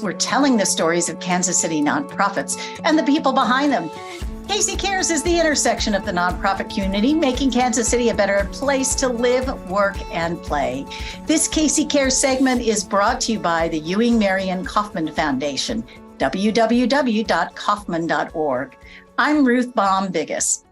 We're telling the stories of Kansas City nonprofits and the people behind them. KC Cares is the intersection of the nonprofit community, making Kansas City a better place to live, work, and play. This KC Cares segment is brought to you by the Ewing Marion Kauffman Foundation, www.kauffman.org. I'm Ruth Baum-Biggis.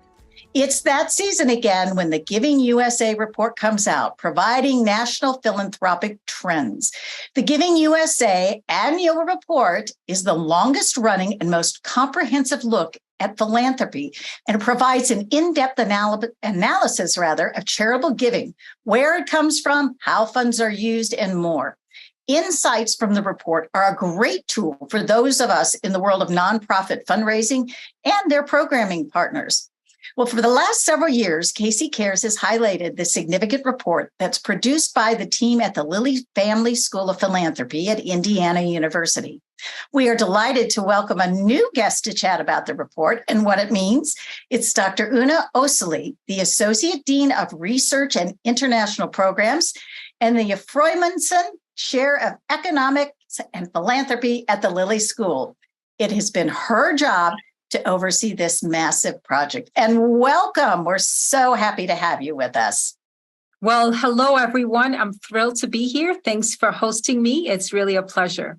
It's that season again when the Giving USA report comes out, providing national philanthropic trends. The Giving USA annual report is the longest running and most comprehensive look at philanthropy, and it provides an in-depth analysis of charitable giving, where it comes from, how funds are used, and more. Insights from the report are a great tool for those of us in the world of nonprofit fundraising and their programming partners. Well, for the last several years, KC Cares has highlighted the significant report that's produced by the team at the Lilly Family School of Philanthropy at Indiana University. We are delighted to welcome a new guest to chat about the report and what it means. It's Dr. Una Olisi, the Associate Dean of Research and International Programs and the Freumanson Chair of Economics and Philanthropy at the Lilly School. It has been her job to oversee this massive project. And welcome. We're so happy to have you with us. Well, hello, everyone. I'm thrilled to be here. Thanks for hosting me. It's really a pleasure.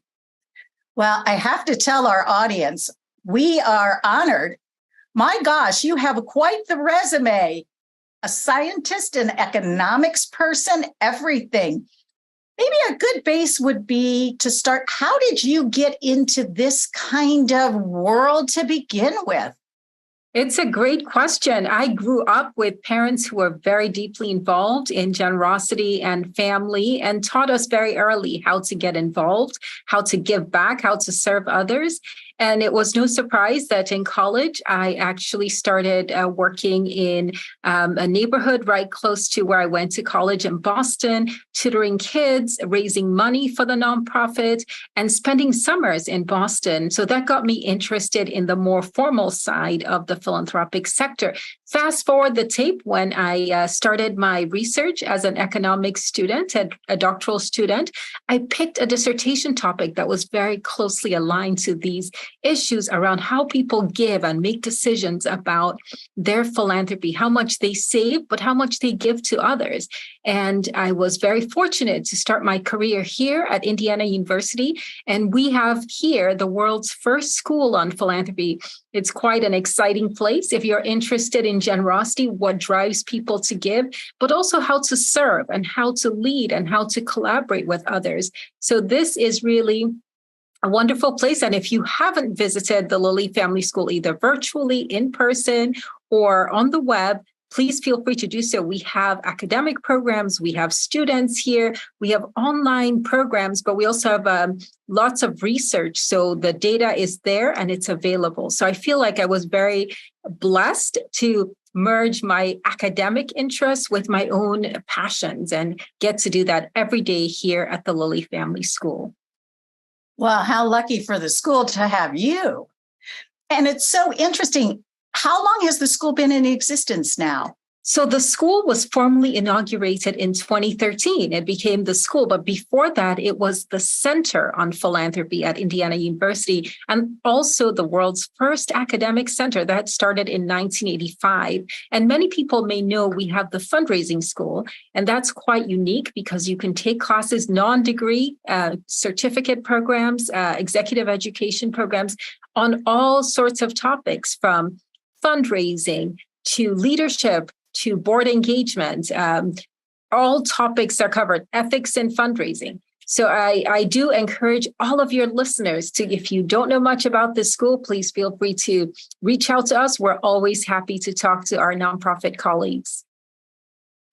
Well, I have to tell our audience, we are honored. My gosh, you have quite the resume. A scientist, an economics person, everything. Maybe a good base would be to start. How did you get into this kind of world to begin with? It's a great question. I grew up with parents who were very deeply involved in generosity and family and taught us very early how to get involved, how to give back, how to serve others. And it was no surprise that in college, I actually started working in a neighborhood right close to where I went to college in Boston, tutoring kids, raising money for the nonprofit, and spending summers in Boston. So that got me interested in the more formal side of the philanthropic sector. Fast forward the tape when I started my research as an economics student, a doctoral student, I picked a dissertation topic that was very closely aligned to these issues around how people give and make decisions about their philanthropy, how much they save, but how much they give to others. And I was very fortunate to start my career here at Indiana University. And we have here the world's first school on philanthropy. It's quite an exciting place if you're interested in generosity, what drives people to give, but also how to serve and how to lead and how to collaborate with others. So this is really a wonderful place. And if you haven't visited the Lilly Family School, either virtually, in person, or on the web, please feel free to do so. We have academic programs, we have students here, we have online programs, but we also have lots of research. So the data is there and it's available. So I feel like I was very blessed to merge my academic interests with my own passions and get to do that every day here at the Lilly Family School. Well, how lucky for the school to have you. And it's so interesting. How long has the school been in existence now? So the school was formally inaugurated in 2013. It became the school, but before that, it was the Center on Philanthropy at Indiana University, and also the world's first academic center that started in 1985. And many people may know we have the fundraising school, and that's quite unique because you can take classes, non-degree, certificate programs, executive education programs on all sorts of topics, from fundraising to leadership, to board engagement. All topics are covered, ethics and fundraising. So I do encourage all of your listeners to, if you don't know much about this school, please feel free to reach out to us. We're always happy to talk to our nonprofit colleagues.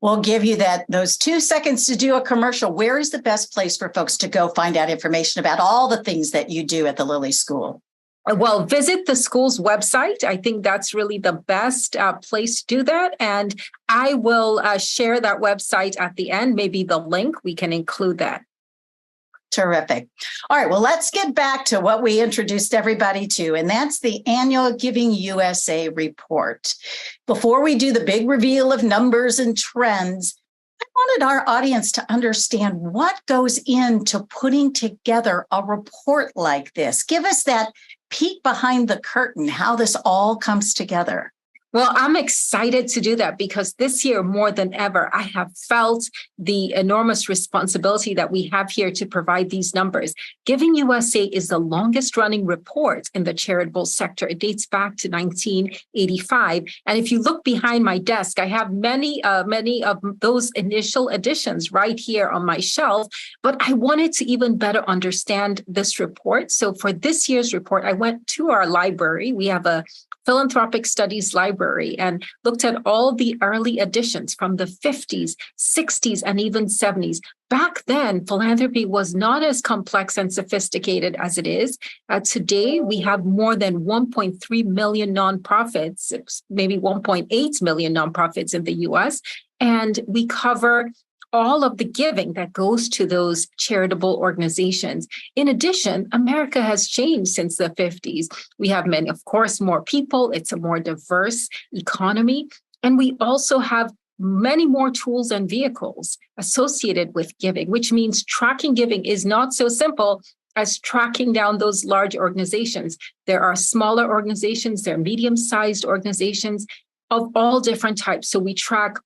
We'll give you those 2 seconds to do a commercial. Where is the best place for folks to go find out information about all the things that you do at the Lilly School? Well, visit the school's website. I think that's really the best place to do that. And I will share that website at the end, maybe the link, we can include that. Terrific. All right, well, let's get back to what we introduced everybody to, and that's the annual Giving USA report. Before we do the big reveal of numbers and trends, I wanted our audience to understand what goes into putting together a report like this. Give us that peek behind the curtain, how this all comes together. Well, I'm excited to do that because this year, more than ever, I have felt the enormous responsibility that we have here to provide these numbers. Giving USA is the longest running report in the charitable sector. It dates back to 1985. And if you look behind my desk, I have many of those initial editions right here on my shelf. But I wanted to even better understand this report. So for this year's report, I went to our library. We have a Philanthropic Studies Library and looked at all the early editions from the 50s, 60s, and even 70s. Back then, philanthropy was not as complex and sophisticated as it is. Today, we have more than 1.3 million nonprofits, maybe 1.8 million nonprofits in the US, and we cover all of the giving that goes to those charitable organizations. In addition, America has changed since the 50s. We have many, of course, more people. It's a more diverse economy. And we also have many more tools and vehicles associated with giving, which means tracking giving is not so simple as tracking down those large organizations. There are smaller organizations, there are medium-sized organizations of all different types. So we track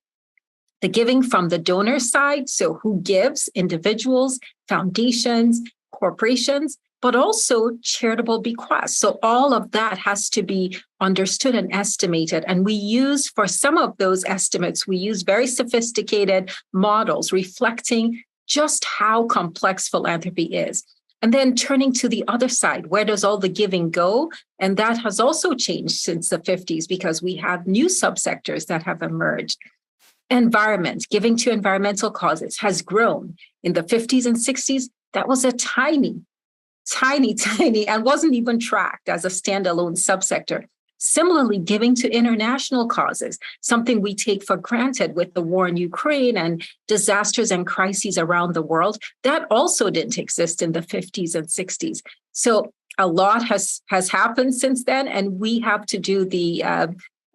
the giving from the donor side, so who gives, individuals, foundations, corporations, but also charitable bequests. So all of that has to be understood and estimated. And we use, for some of those estimates, we use very sophisticated models reflecting just how complex philanthropy is. And then turning to the other side, where does all the giving go? And that has also changed since the 50s because we have new subsectors that have emerged. Environment, giving to environmental causes has grown. In the 50s and 60s, that was a tiny, and wasn't even tracked as a standalone subsector. Similarly, giving to international causes, something we take for granted with the war in Ukraine and disasters and crises around the world, that also didn't exist in the 50s and 60s. So a lot has happened since then, and we have to do the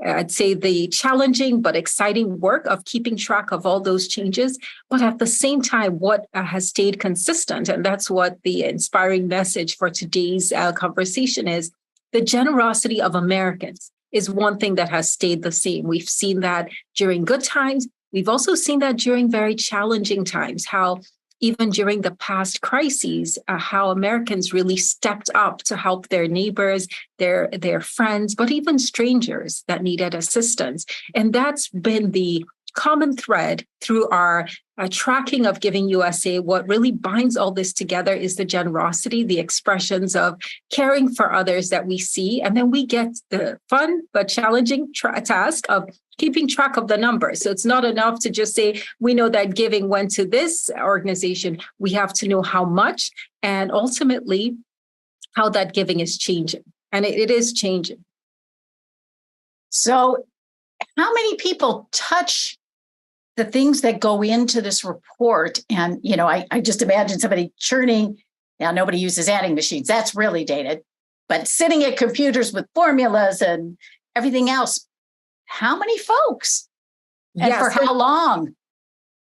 I'd say the challenging but exciting work of keeping track of all those changes, but at the same time, what has stayed consistent, and that's what the inspiring message for today's conversation is, the generosity of Americans is one thing that has stayed the same. We've seen that during good times. We've also seen that during very challenging times, how even during the past crises, how Americans really stepped up to help their neighbors, their friends, but even strangers that needed assistance. And that's been the common thread through our tracking of Giving USA. What really binds all this together is the generosity, the expressions of caring for others that we see. And then we get the fun but challenging task of keeping track of the numbers. So it's not enough to just say, we know that giving went to this organization. We have to know how much and ultimately how that giving is changing. And it is changing. So how many people touch the things that go into this report? And, I just imagine somebody churning. Now, nobody uses adding machines. That's really dated. But sitting at computers with formulas and everything else, how many folks? And for how long?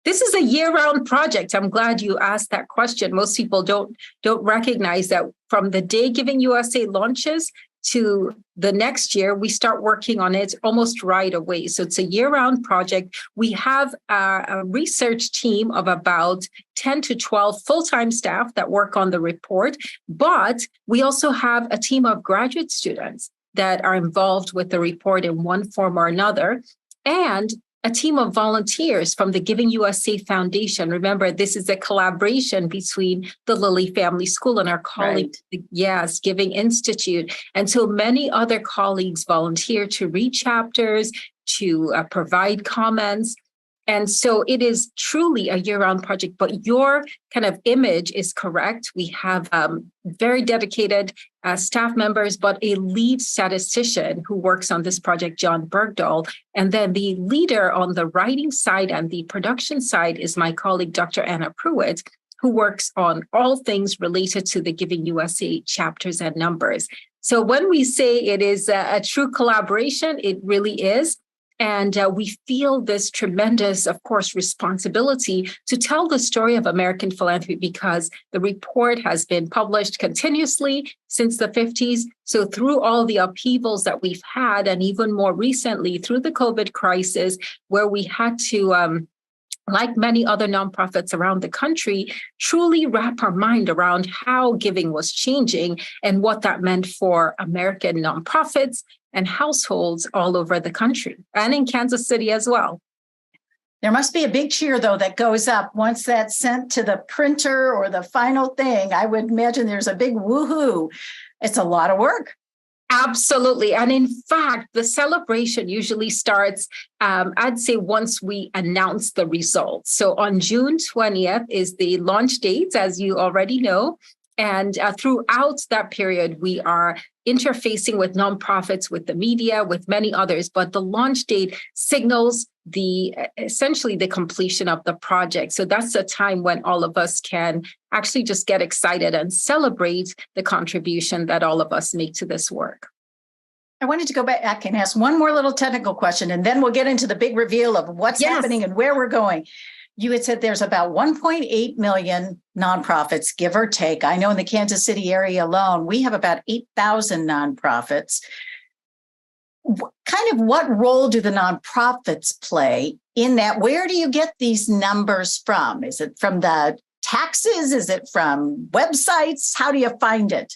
This is a year-round project. I'm glad you asked that question. Most people don't recognize that from the day Giving USA launches to the next year, we start working on it almost right away. So it's a year-round project. We have a research team of about 10 to 12 full-time staff that work on the report, but we also have a team of graduate students that are involved with the report in one form or another, and a team of volunteers from the Giving USA Foundation. Remember, this is a collaboration between the Lilly Family School and our colleague, right. Giving Institute. And so many other colleagues volunteer to read chapters, to provide comments. And so it is truly a year-round project, but your kind of image is correct. We have very dedicated staff members, but a lead statistician who works on this project, John Bergdahl. And then the leader on the writing side and the production side is my colleague, Dr. Anna Pruitt, who works on all things related to the Giving USA chapters and numbers. So when we say it is a true collaboration, it really is. And we feel this tremendous, of course, responsibility to tell the story of American philanthropy because the report has been published continuously since the 50s. So through all the upheavals that we've had, and even more recently through the COVID crisis, where we had to like many other nonprofits around the country, truly wrap our mind around how giving was changing and what that meant for American nonprofits and households all over the country and in Kansas City as well. There must be a big cheer, though, that goes up once that's sent to the printer or the final thing. I would imagine there's a big woohoo. It's a lot of work. Absolutely. And in fact, the celebration usually starts, I'd say, once we announce the results. So on June 20th is the launch date, as you already know. And throughout that period, we are interfacing with nonprofits, with the media, with many others. But the launch date signals essentially the completion of the project. So that's a time when all of us can actually just get excited and celebrate the contribution that all of us make to this work. I wanted to go back and ask one more little technical question, and then we'll get into the big reveal of what's happening and where we're going. You had said there's about 1.8 million nonprofits, give or take. I know in the Kansas City area alone, we have about 8,000 nonprofits. What role do the nonprofits play in that? Where do you get these numbers from? Is it from the taxes? Is it from websites? How do you find it?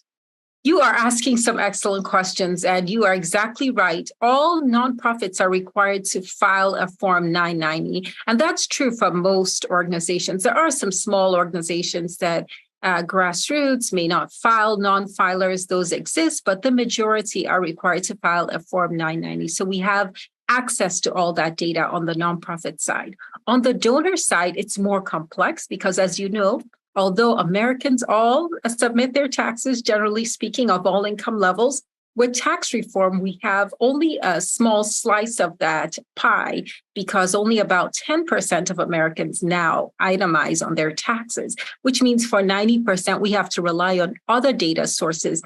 You are asking some excellent questions, and you are exactly right. All nonprofits are required to file a Form 990, and that's true for most organizations. There are some small organizations that grassroots may not file, non-filers, those exist, but the majority are required to file a Form 990. So we have access to all that data on the nonprofit side. On the donor side, it's more complex because, as you know, although Americans all submit their taxes, generally speaking, of all income levels, with tax reform, we have only a small slice of that pie because only about 10% of Americans now itemize on their taxes, which means for 90%, we have to rely on other data sources.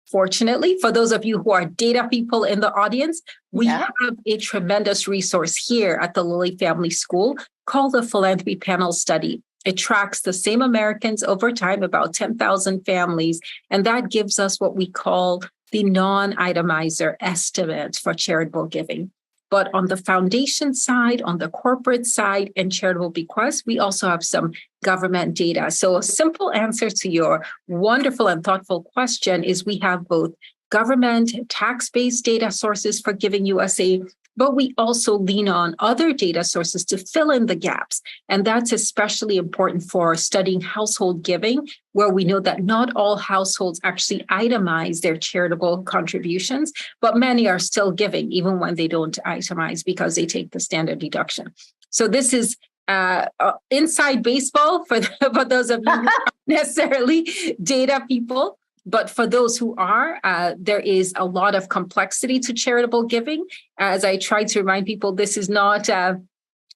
Fortunately, for those of you who are data people in the audience, we have a tremendous resource here at the Lilly Family School called the Philanthropy Panel Study. It tracks the same Americans over time, about 10,000 families, and that gives us what we call the non-itemizer estimate for charitable giving. But on the foundation side, on the corporate side, and charitable bequests, we also have some government data. So a simple answer to your wonderful and thoughtful question is we have both government, tax-based data sources for Giving USA, but we also lean on other data sources to fill in the gaps. And that's especially important for studying household giving, where we know that not all households actually itemize their charitable contributions, but many are still giving, even when they don't itemize because they take the standard deduction. So this is inside baseball for those of you who aren't necessarily data people. But for those who are, there is a lot of complexity to charitable giving. As I try to remind people, this is not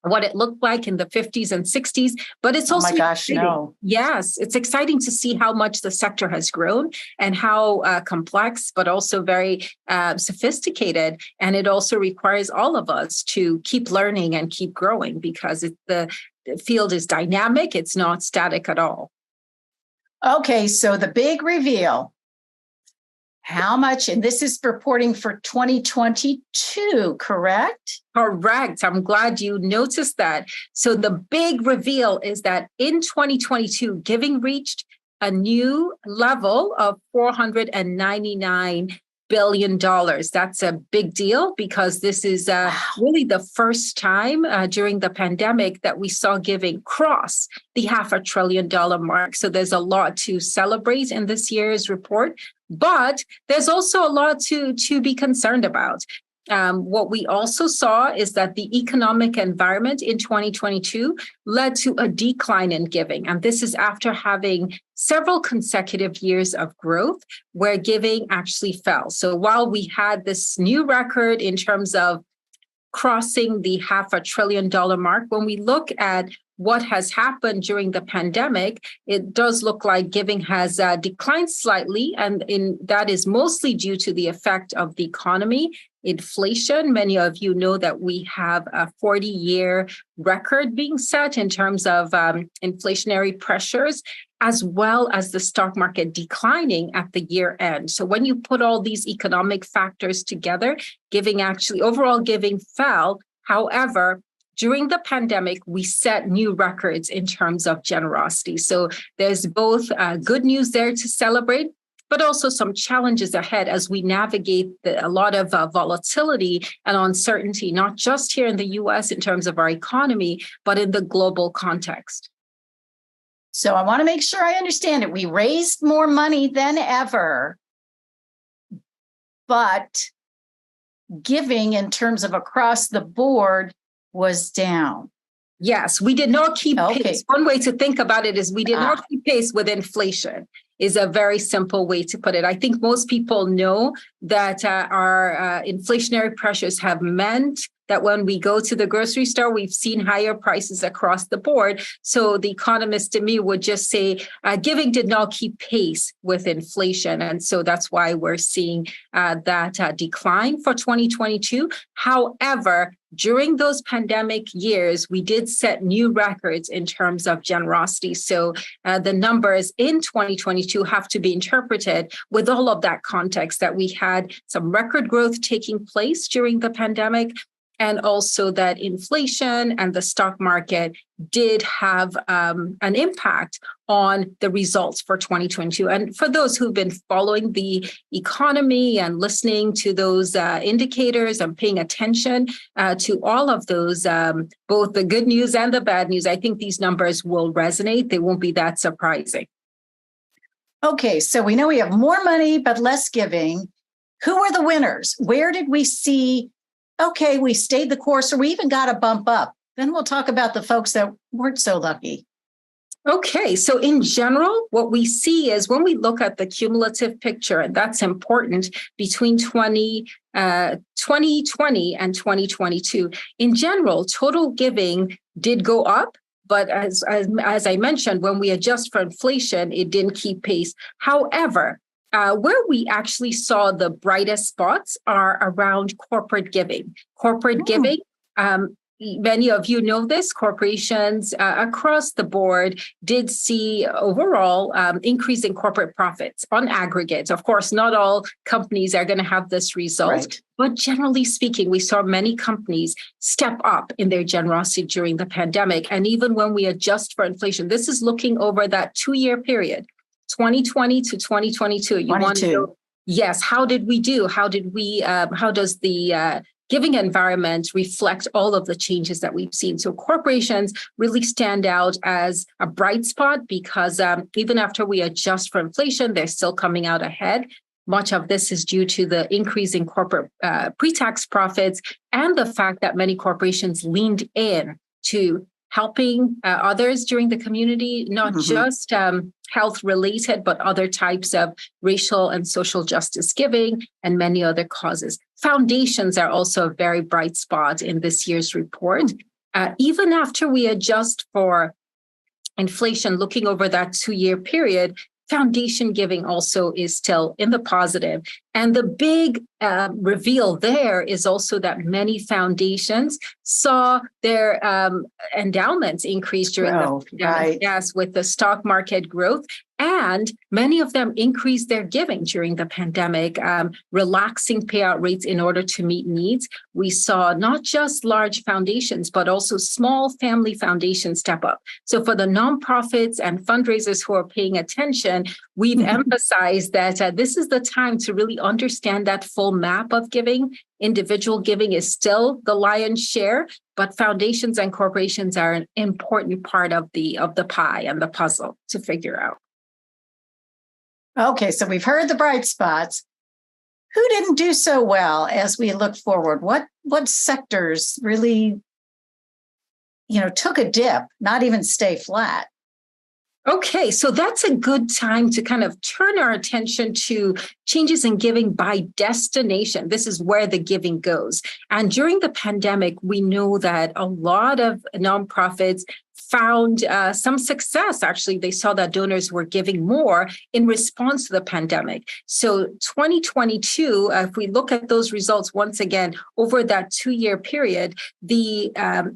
what it looked like in the 50s and 60s, but it's also exciting. Yes, it's exciting to see how much the sector has grown and how complex, but also very sophisticated. And it also requires all of us to keep learning and keep growing because the field is dynamic. It's not static at all. Okay, so the big reveal, how much, and this is reporting for 2022, correct? Correct. I'm glad you noticed that. So the big reveal is that in 2022, giving reached a new level of $499 billion. That's a big deal because this is really the first time during the pandemic that we saw giving cross the $500 billion mark. So there's a lot to celebrate in this year's report, but there's also a lot to be concerned about. What we also saw is that the economic environment in 2022 led to a decline in giving. And this is after having several consecutive years of growth where giving actually fell. So while we had this new record in terms of crossing the $500 billion mark, when we look at what has happened during the pandemic, it does look like giving has declined slightly, and that is mostly due to the effect of the economy inflation. Many of you know that we have a 40-year record being set in terms of inflationary pressures, as well as the stock market declining at the year end. So when you put all these economic factors together, overall giving fell. However, during the pandemic, we set new records in terms of generosity. So there's both good news there to celebrate, but also some challenges ahead as we navigate a lot of volatility and uncertainty, not just here in the US in terms of our economy, but in the global context. So I want to make sure I understand it. We raised more money than ever, but giving in terms of across the board was down. Yes, we did not keep pace. One way to think about it is we did not keep pace with inflation, is a very simple way to put it. I think most people know that our inflationary pressures have meant that when we go to the grocery store, we've seen higher prices across the board. So the economist in me would just say giving did not keep pace with inflation. And so that's why we're seeing that decline for 2022. However, during those pandemic years, we did set new records in terms of generosity. So the numbers in 2022 have to be interpreted with all of that context, that we had some record growth taking place during the pandemic, and also that inflation and the stock market did have an impact on the results for 2022. And for those who've been following the economy and listening to those indicators and paying attention to all of those, both the good news and the bad news, I think these numbers will resonate. They won't be that surprising. Okay, so we know we have more money, but less giving. Who are the winners? Where did we see, okay, we stayed the course, or we even got a bump up? Then we'll talk about the folks that weren't so lucky. Okay, so in general, what we see is when we look at the cumulative picture, and that's important, between 2020 and 2022, in general, total giving did go up. But as I mentioned, when we adjust for inflation, it didn't keep pace. However, where we actually saw the brightest spots are around corporate giving. Corporate giving, many of you know this, corporations across the board did see overall increase in corporate profits on aggregate. Of course, not all companies are going to have this result. Right. But generally speaking, we saw many companies step up in their generosity during the pandemic. And even when we adjust for inflation, this is looking over that 2-year period, 2020 to 2022. You want to know, yes, how did we do? How does the giving environment reflect all of the changes that we've seen? So corporations really stand out as a bright spot because even after we adjust for inflation, they're still coming out ahead. Much of this is due to the increase in corporate pre-tax profits and the fact that many corporations leaned in to helping others during the community, not just health related, but other types of racial and social justice giving and many other causes. Foundations are also a very bright spot in this year's report. Even after we adjust for inflation, looking over that 2-year period, foundation giving also is still in the positive. And the big reveal there is also that many foundations saw their endowments increase during the pandemic, yes, with the stock market growth. And many of them increased their giving during the pandemic, relaxing payout rates in order to meet needs. We saw not just large foundations, but also small family foundations step up. So for the nonprofits and fundraisers who are paying attention, we've emphasized that this is the time to really understand that full map of giving. Individual giving is still the lion's share, but foundations and corporations are an important part of the pie and the puzzle to figure out. Okay, so we've heard the bright spots. Who didn't do so well as we look forward? What sectors really, took a dip, not even stay flat? Okay, so that's a good time to kind of turn our attention to changes in giving by destination. This is where the giving goes. And during the pandemic, we know that a lot of nonprofits found some success. Actually, they saw that donors were giving more in response to the pandemic. So 2022, if we look at those results once again over that 2-year period, the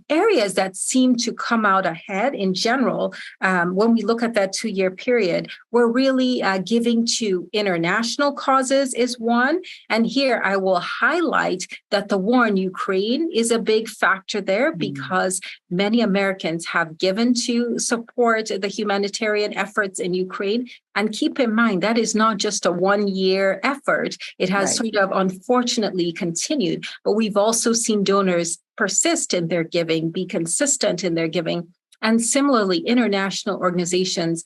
areas that seem to come out ahead in general, when we look at that 2-year period, were really giving to international causes is one. And here I will highlight that the war in Ukraine is a big factor there because many Americans have given to support the humanitarian efforts in Ukraine. And keep in mind, that is not just a 1-year effort. It has sort of unfortunately continued, but we've also seen donors persist in their giving, be consistent in their giving. And similarly, international organizations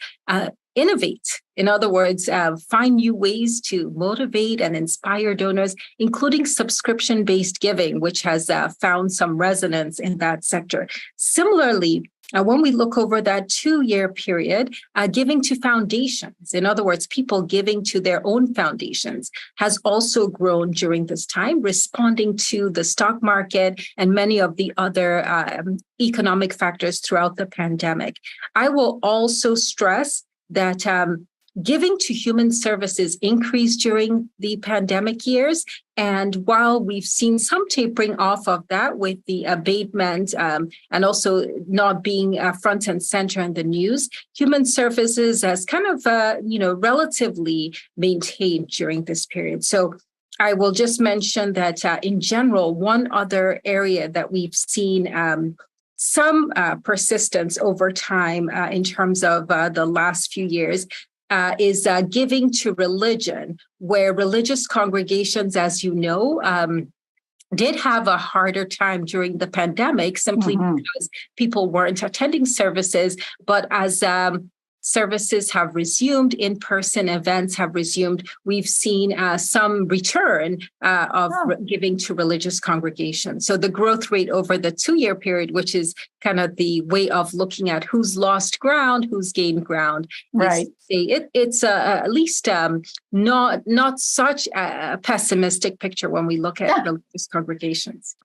innovate. In other words, find new ways to motivate and inspire donors, including subscription-based giving, which has found some resonance in that sector. Similarly, when we look over that 2-year period, giving to foundations, in other words, people giving to their own foundations, has also grown during this time, responding to the stock market and many of the other economic factors throughout the pandemic. I will also stress that giving to human services increased during the pandemic years. And while we've seen some tapering off of that with the abatement and also not being front and center in the news, human services has kind of, relatively maintained during this period. So I will just mention that in general, one other area that we've seen some persistence over time in terms of the last few years is giving to religion, where religious congregations, as you know, did have a harder time during the pandemic simply because people weren't attending services. But as services have resumed, in-person events have resumed, we've seen some return of giving to religious congregations. So the growth rate over the 2-year period, which is kind of the way of looking at who's lost ground, who's gained ground, right? It's at least not such a pessimistic picture when we look at religious congregations.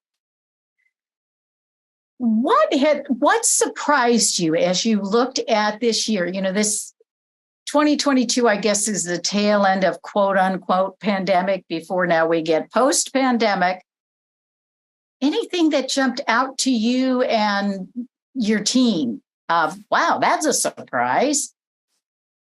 What surprised you as you looked at this year? You know, this 2022, I guess, is the tail end of quote unquote pandemic before now we get post pandemic. Anything that jumped out to you and your team of, wow, that's a surprise?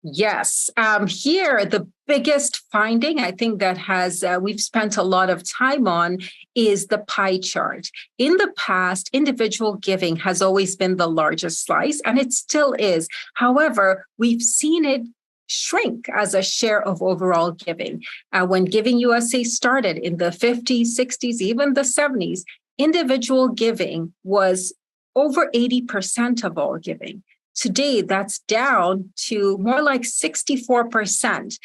Yes. Here, the biggest finding I think that we've spent a lot of time on is the pie chart. In the past, individual giving has always been the largest slice, and it still is. However, we've seen it shrink as a share of overall giving. When Giving USA started in the 50s, 60s, even the 70s, individual giving was over 80% of all giving. Today, that's down to more like 64%.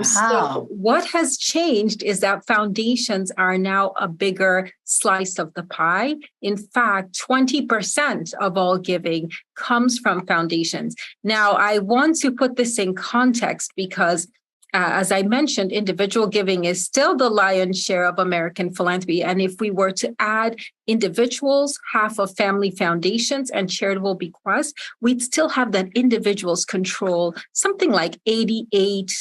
So what has changed is that foundations are now a bigger slice of the pie. In fact, 20% of all giving comes from foundations. Now, I want to put this in context because as I mentioned, individual giving is still the lion's share of American philanthropy. And if we were to add individuals, half of family foundations, and charitable bequests, we'd still have that individuals control something like 88%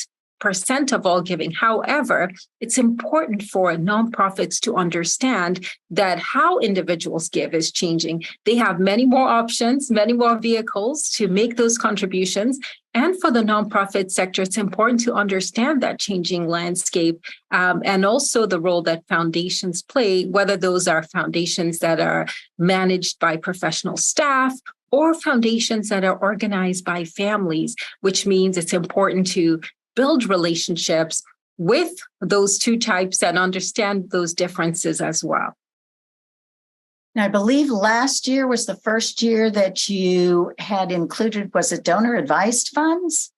of all giving. However, it's important for nonprofits to understand that how individuals give is changing. They have many more options, many more vehicles to make those contributions. And for the nonprofit sector, it's important to understand that changing landscape and also the role that foundations play, whether those are foundations that are managed by professional staff or foundations that are organized by families, which means it's important to build relationships with those two types and understand those differences as well. Now, I believe last year was the first year that you had included, was it donor advised funds?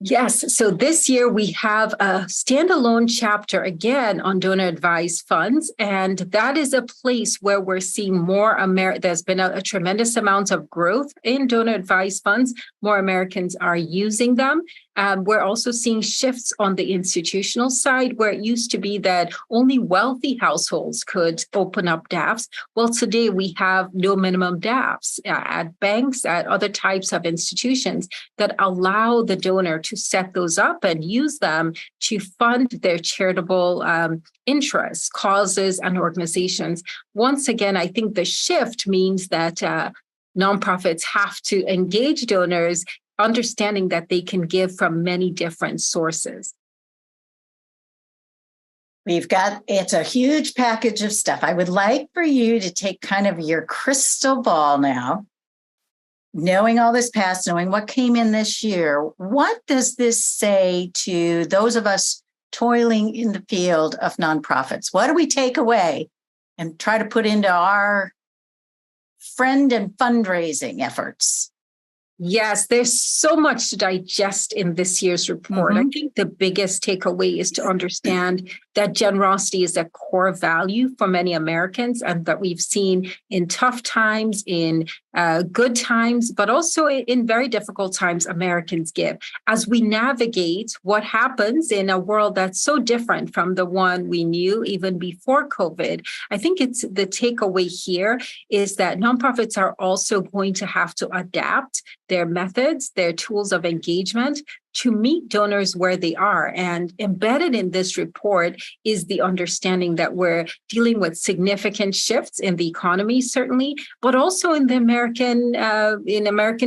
Yes. So this year we have a standalone chapter again on donor advised funds. And that is a place where we're seeing more there's been a tremendous amount of growth in donor advised funds. More Americans are using them. We're also seeing shifts on the institutional side, where it used to be that only wealthy households could open up DAFs. Well, today we have no minimum DAFs at banks, at other types of institutions that allow the donor to set those up and use them to fund their charitable interests, causes, and organizations. Once again, I think the shift means that nonprofits have to engage donors, understanding that they can give from many different sources. It's a huge package of stuff. I would like for you to take kind of your crystal ball now, knowing all this past, knowing what came in this year. What does this say to those of us toiling in the field of nonprofits? What do we take away and try to put into our friend and fundraising efforts? Yes, there's so much to digest in this year's report. I think the biggest takeaway is to understand that generosity is a core value for many Americans, and that we've seen in tough times, in good times, but also in very difficult times, Americans give. As we navigate what happens in a world that's so different from the one we knew even before COVID, I think it's the takeaway here is that nonprofits are also going to have to adapt their methods, their tools of engagement to meet donors where they are. And embedded in this report is the understanding that we're dealing with significant shifts in the economy, certainly, but also in the American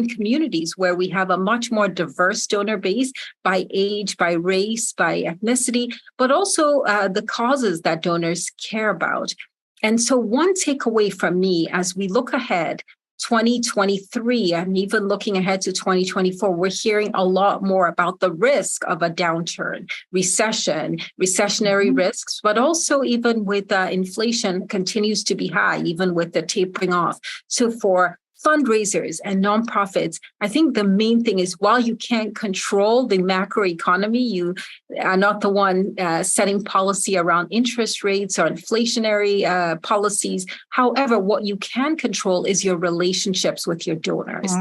communities, where we have a much more diverse donor base by age, by race, by ethnicity, but also the causes that donors care about. And so one takeaway from me as we look ahead, 2023, and even looking ahead to 2024, we're hearing a lot more about the risk of a downturn, recessionary risks, but also even with inflation continues to be high, even with the tapering off. So for fundraisers and nonprofits, I think the main thing is, while you can't control the macroeconomy, you are not the one setting policy around interest rates or inflationary policies. However, what you can control is your relationships with your donors.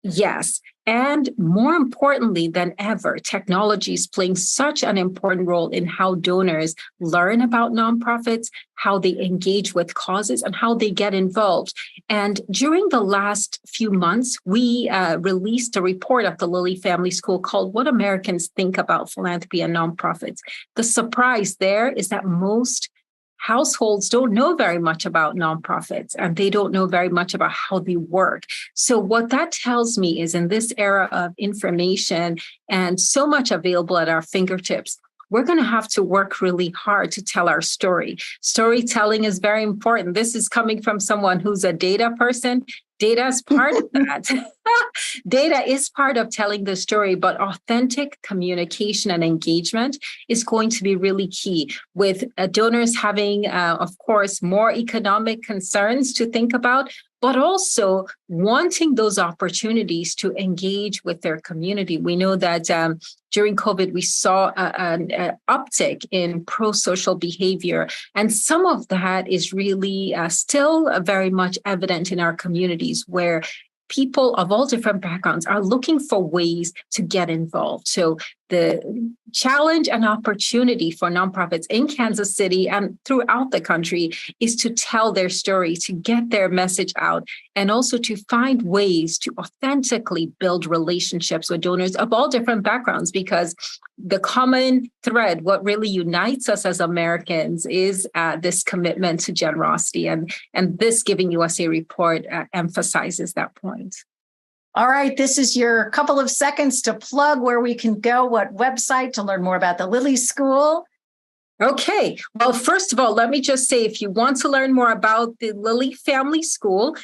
Yes. And more importantly than ever, technology is playing such an important role in how donors learn about nonprofits, how they engage with causes, and how they get involved. And during the last few months, we released a report at the Lilly Family School called What Americans Think About Philanthropy and Nonprofits. The surprise there is that most households don't know very much about nonprofits, and they don't know very much about how they work. So what that tells me is, in this era of information and so much available at our fingertips, we're going to have to work really hard to tell our story. Storytelling is very important. This is coming from someone who's a data person. Data is part of that. Data is part of telling the story, but authentic communication and engagement is going to be really key, with donors having, of course, more economic concerns to think about, but also wanting those opportunities to engage with their community. We know that during COVID, we saw an uptick in pro-social behavior, and some of that is really still very much evident in our communities, where people of all different backgrounds are looking for ways to get involved. So the challenge and opportunity for nonprofits in Kansas City and throughout the country is to tell their story, to get their message out, and also to find ways to authentically build relationships with donors of all different backgrounds, because the common thread, what really unites us as Americans, is this commitment to generosity. And this Giving USA report emphasizes that point. All right, this is your couple of seconds to plug where we can go, what website to learn more about the Lilly School. Okay. Well, first of all, let me just say, if you want to learn more about the Lilly Family School,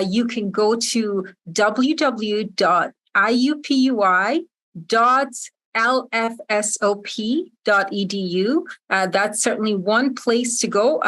you can go to www.iupui.lfsop.edu. That's certainly one place to go.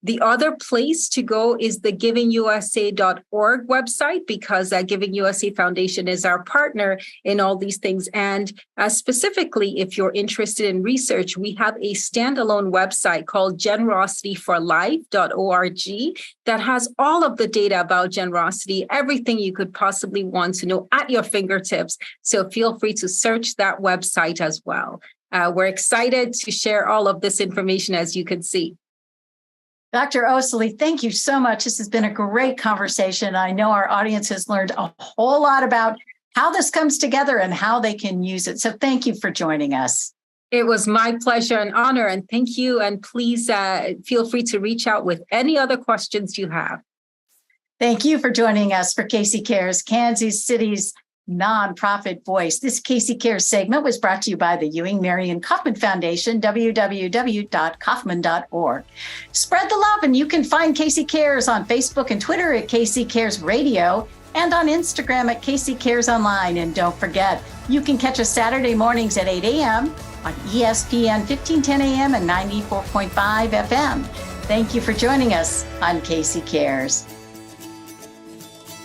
The other place to go is the givingusa.org website, because Giving USA Foundation is our partner in all these things. And specifically, if you're interested in research, we have a standalone website called generosityforlife.org that has all of the data about generosity, everything you could possibly want to know at your fingertips. So feel free to search that website as well. We're excited to share all of this information, as you can see. Dr. Olisi, thank you so much. This has been a great conversation. I know our audience has learned a whole lot about how this comes together and how they can use it. So thank you for joining us. It was my pleasure and honor. And thank you. And please feel free to reach out with any other questions you have. Thank you for joining us for Casey Cares, Kansas City's nonprofit voice. This Casey Cares segment was brought to you by the Ewing Marion Kauffman Foundation, www.kauffman.org. Spread the love, and you can find Casey Cares on Facebook and Twitter at Casey Cares Radio, and on Instagram at Casey Cares Online. And don't forget, you can catch us Saturday mornings at 8 a.m. on ESPN 1510 AM and 94.5 FM. Thank you for joining us on Casey Cares.